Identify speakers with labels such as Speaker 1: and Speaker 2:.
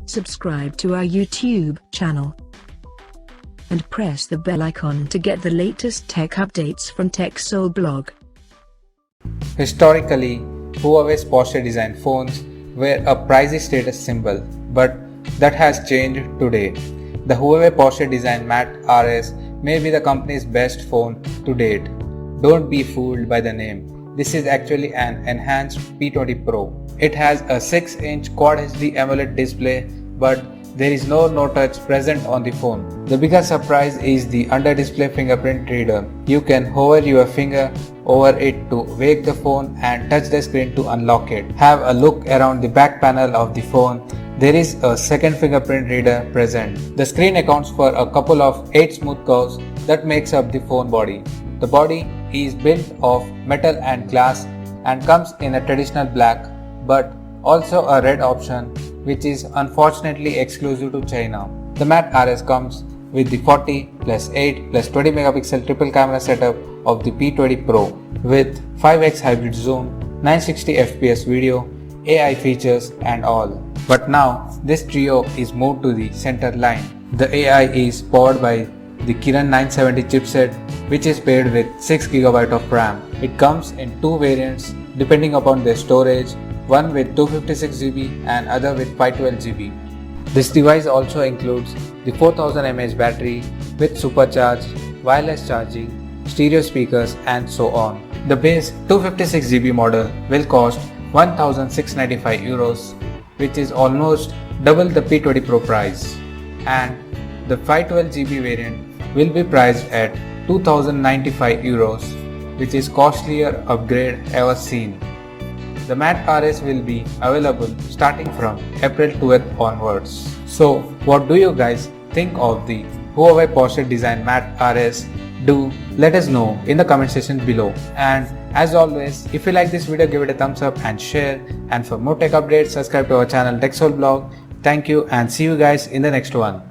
Speaker 1: subscribe to our YouTube channel, and press the bell icon to get the latest tech updates from TechSoul blog.
Speaker 2: Historically, Huawei's Porsche design phones were a pricey status symbol, but that has changed today. The Huawei Porsche Design Mate RS may be the company's best phone to date. Don't be fooled by the name. This is actually an enhanced P20 Pro. It has a 6-inch Quad HD AMOLED display, but there is no touch present on the phone. The biggest surprise is the under-display fingerprint reader. You can hover your finger over it to wake the phone and touch the screen to unlock it. Have a look around the back panel of the phone. There is a second fingerprint reader present. The screen accounts for a couple of 8 smooth curves that makes up the phone body. The body is built of metal and glass and comes in a traditional black, but also a red option, which is unfortunately exclusive to China. The Mate RS comes with the 40 plus 8 plus 20 megapixel triple camera setup of the P20 Pro with 5x hybrid zoom, 960 fps video, AI features and all. But now this trio is moved to the center line. The AI is powered by the Kirin 970 chipset, which is paired with 6GB of RAM. It comes in two variants depending upon their storage, one with 256GB and other with 512GB. This device also includes the 4000 mAh battery with supercharged wireless charging, stereo speakers and so on. The base 256GB model will cost 1695 euros, which is almost double the P20 Pro price, and the 512GB variant will be priced at 2095 euros, which is costlier upgrade ever seen. The Mate RS will be available starting from April 12th onwards. So what do you guys think of the Huawei Porsche Design Mate RS? Do let us know in the comment section below. And as always, if you like this video, give it a thumbs up and share. And for more tech updates, subscribe to our channel TechSoul blog. Thank you and see you guys in the next one.